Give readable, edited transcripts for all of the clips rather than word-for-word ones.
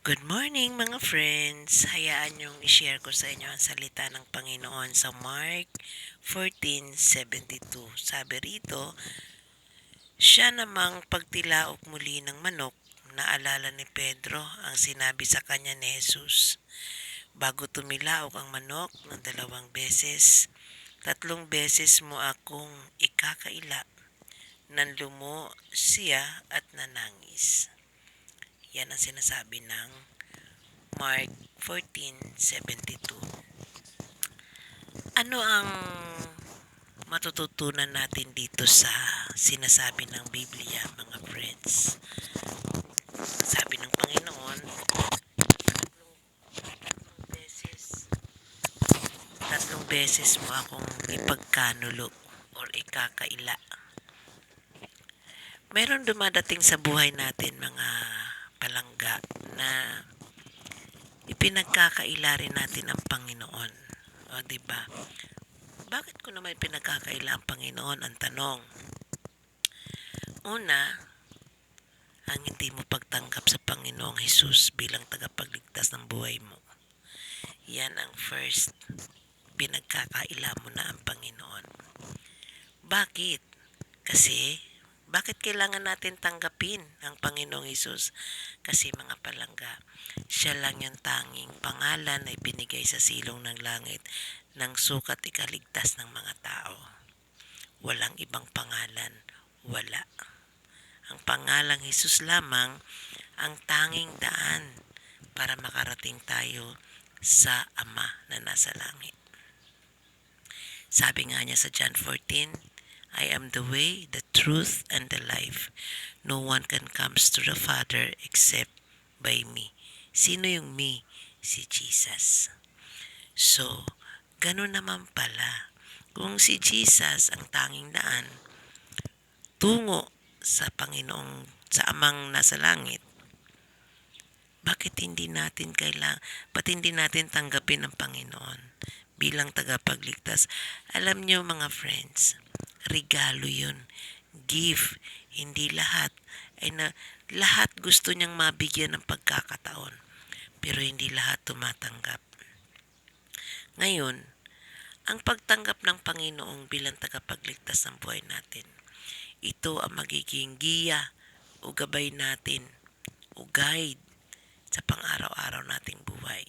Good morning mga friends! Hayaan niyong i-share ko sa inyo ang salita ng Panginoon sa Mark 14:72. Sabi rito, siya namang pagtilaok muli ng manok, naalala ni Pedro ang sinabi sa kanya ni Jesus. Bago tumilaok ang manok ng 2 beses, 3 beses mo akong ikakaila. Nanlumo siya at nanangis. Yan ang sinasabi ng Mark 14:72. Ano ang matututunan natin dito sa sinasabi ng Biblia, mga friends? Sabi ng Panginoon, beses, 3 beses mo akong ipagkanulo or ikakaila. Meron dumadating sa buhay natin mga palangga na ipinagkakaila rin natin ang Panginoon. O, diba? Bakit ko naman pinagkakaila ang Panginoon? Ang tanong. Una, ang hindi mo pagtanggap sa Panginoong Jesus bilang tagapagligtas ng buhay mo. Yan ang first. Pinagkakaila mo na ang Panginoon. Bakit? Kasi, bakit kailangan natin tanggapin ang Panginoong Jesus? Kasi mga palangga, siya lang yung tanging pangalan na ibinigay sa silong ng langit ng sukat ikaligtas ng mga tao. Walang ibang pangalan, wala. Ang pangalang Jesus lamang ang tanging daan para makarating tayo sa Ama na nasa langit. Sabi nga niya sa John 14, I am the way, the truth, and the life. No one can comes to the Father except by me. Sino yung me? Si Jesus. So, ganun naman pala. Kung si Jesus ang tanging daan, tungo sa Panginoong, sa Amang nasa langit, bakit hindi natin tanggapin ang Panginoon bilang tagapagligtas? Alam niyo mga friends, regalo yun. Give. Hindi lahat. Lahat gusto niyang mabigyan ng pagkakataon. Pero hindi lahat tumatanggap. Ngayon, ang pagtanggap ng Panginoong bilang tagapagligtas ng buhay natin, ito ang magiging giya o gabay natin o guide sa pang-araw-araw nating buhay.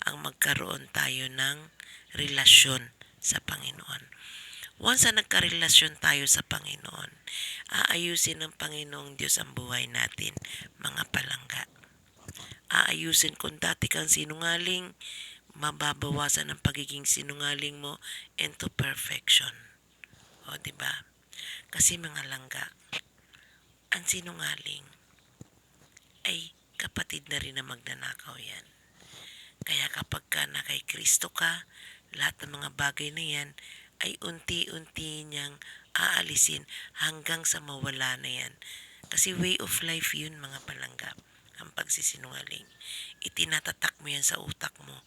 Ang magkaroon tayo ng relasyon sa Panginoon. Once na nagkarelasyon tayo sa Panginoon, aayusin ng Panginoong Diyos ang buhay natin, mga palangga. Aayusin kung dati kang sinungaling, mababawasan ang pagiging sinungaling mo into perfection. O, diba? Kasi mga langga, ang sinungaling ay kapatid na rin na magnanakaw yan. Kaya kapag ka na kay Kristo ka, lahat ng mga bagay na yan ay unti-unti niyang aalisin hanggang sa mawala na yan. Kasi way of life yun, mga palangga, ang pagsisinungaling. Itinatatak mo yan sa utak mo.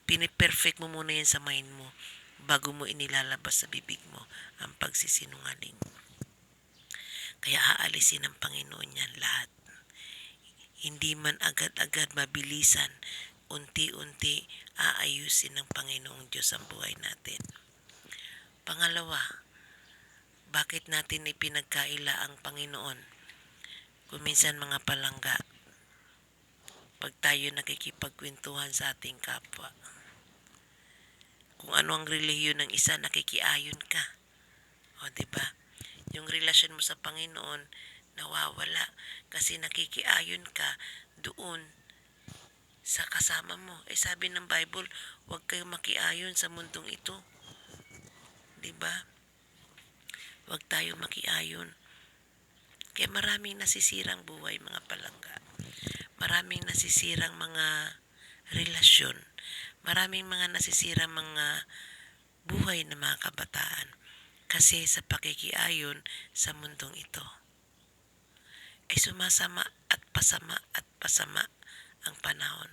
Piniperfect mo muna yan sa mind mo bago mo inilalabas sa bibig mo ang pagsisinungaling. Kaya aalisin ng Panginoon yan lahat. Hindi man agad-agad mabilisan, unti-unti aayusin ng Panginoong Diyos ang buhay natin. Pangalawa, bakit natin ipinagkaila ang Panginoon? Kung minsan mga palangga, pag tayo nakikipagkwentuhan sa ating kapwa, kung ano ang relihiyon ng isa, nakikiayon ka. O, diba? Yung relasyon mo sa Panginoon, nawawala kasi nakikiayon ka doon sa kasama mo. Sabi ng Bible, huwag kayong makiayon sa mundong ito. Diba? Huwag tayo makiayon. Kaya maraming nasisirang buhay, mga palangga. Maraming nasisirang mga relasyon. Maraming mga nasisirang mga buhay ng mga kabataan kasi sa pakikiayon sa mundong ito ay sumasama at pasama ang panahon.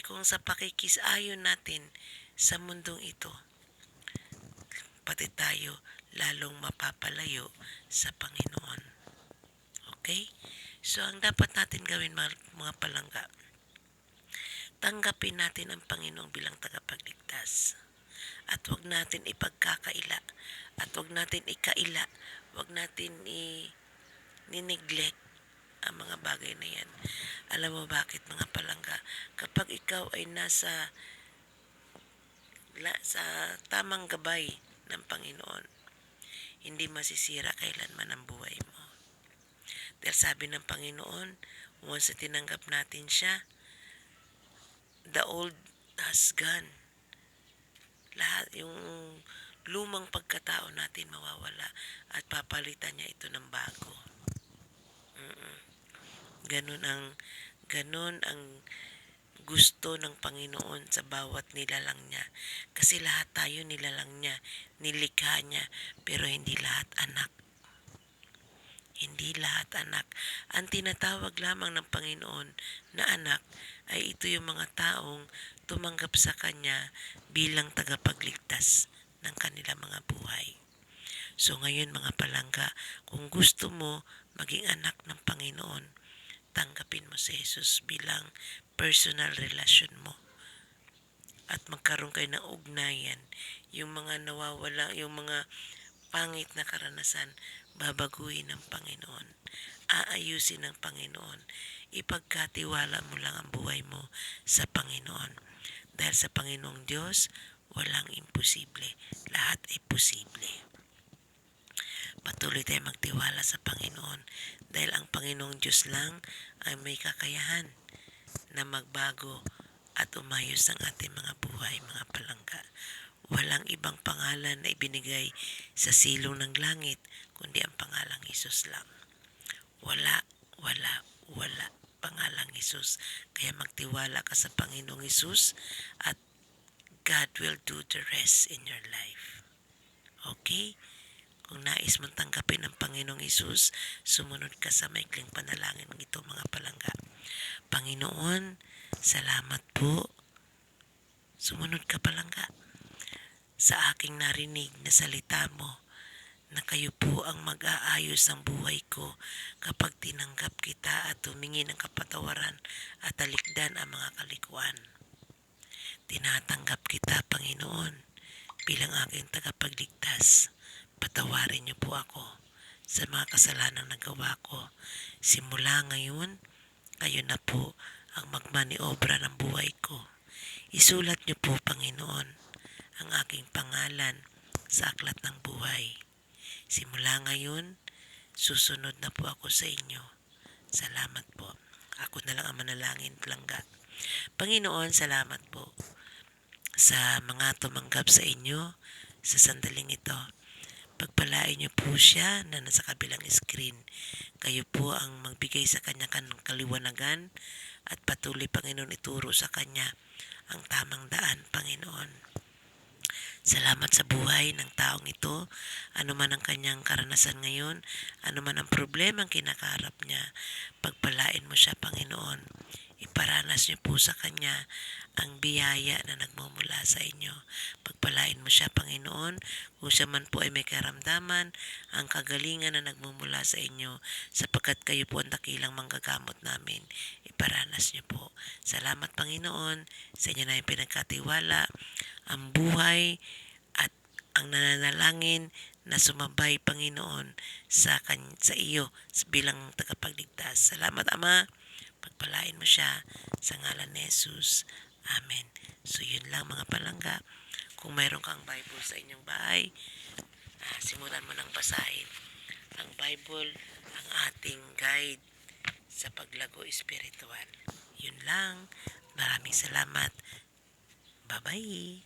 Kung sa pakikisayon natin sa mundong ito, pati tayo lalong mapapalayo sa Panginoon. Okay? So, ang dapat natin gawin mga palangga, tanggapin natin ang Panginoon bilang tagapagligtas. At wag natin ipagkakaila. At wag natin ikaila. Wag natin i-neglect ang mga bagay na yan. Alam mo bakit mga palangga? Kapag ikaw ay sa tamang gabay ng Panginoon, hindi masisira kailanman ang buhay mo. Dahil sabi ng Panginoon, once na tinanggap natin siya, the old has gone. Lahat yung lumang pagkatao natin mawawala at papalitan niya ito ng bago. Ganun ang gusto ng Panginoon sa bawat nilalang niya. Kasi lahat tayo nilalang niya, nilikha niya, pero hindi lahat anak. Hindi lahat anak. Ang tinatawag lamang ng Panginoon na anak ay ito yung mga taong tumanggap sa Kanya bilang tagapagligtas ng kanilang mga buhay. So ngayon mga palangga, kung gusto mo maging anak ng Panginoon, tanggapin mo si Jesus bilang personal relasyon mo. At magkaroon kayo ng ugnayan. Yung mga nawawala, yung mga pangit na karanasan, babaguhin ng Panginoon. Aayusin ng Panginoon. Ipagkatiwala mo lang ang buhay mo sa Panginoon. Dahil sa Panginoong Diyos, walang imposible. Lahat ay posible. Patuloy tayo magtiwala sa Panginoon dahil ang Panginoong Diyos lang ay may kakayahan na magbago at umayos ang ating mga buhay, mga palangga. Walang ibang pangalan na ibinigay sa silong ng langit kundi ang pangalang Hesus lang. Wala pangalang Hesus. Kaya magtiwala ka sa Panginoong Hesus at God will do the rest in your life. Okay? Kung nais mong tanggapin ang Panginoong Hesus, sumunod ka sa maikling panalangin ng ito mga palangga. Panginoon, salamat po. Sumunod ka palangga sa aking narinig na salita mo na kayo po ang mag-aayos ang buhay ko kapag tinanggap kita at humingi ng kapatawaran at talikdan ang mga kalikuan. Tinatanggap kita, Panginoon, bilang aking tagapagligtas. Patawarin niyo po ako sa mga kasalanang nagawa ko. Simula ngayon, kayo na po ang magmaniobra ng buhay ko. Isulat niyo po, Panginoon, ang aking pangalan sa aklat ng buhay. Simula ngayon, susunod na po ako sa inyo. Salamat po. Ako na lang ang manalangin palangga. Panginoon, salamat po sa mga tumanggap sa inyo sa sandaling ito. Pagpalain niyo po siya na nasa kabilang screen. Kayo po ang magbigay sa kanya kaliwanagan at patuloy, Panginoon, ituro sa kanya ang tamang daan, Panginoon. Salamat sa buhay ng taong ito, ano man ang kanyang karanasan ngayon, ano man ang problema ang kinakaharap niya, pagpalain mo siya, Panginoon. Iparanas niyo po sa kanya ang biyaya na nagmumula sa inyo. Pagpalain mo siya, Panginoon, kung siya man po ay may karamdaman, ang kagalingan na nagmumula sa inyo, sapagkat kayo po ang dakilang manggagamot namin. Iparanas niyo po. Salamat, Panginoon, sa inyo na yung pinagkatiwala, ang buhay at ang nananalangin na sumabay, Panginoon, sa iyo bilang tagapagligtas. Salamat, Ama. Pagpalain mo siya sa ngalan ni Jesus. Amen. So yun lang mga palangga. Kung mayroon kang Bible sa inyong bahay, simulan mo ng basahin. Ang Bible, ang ating guide sa paglago espiritual. Yun lang. Maraming salamat. Bye-bye.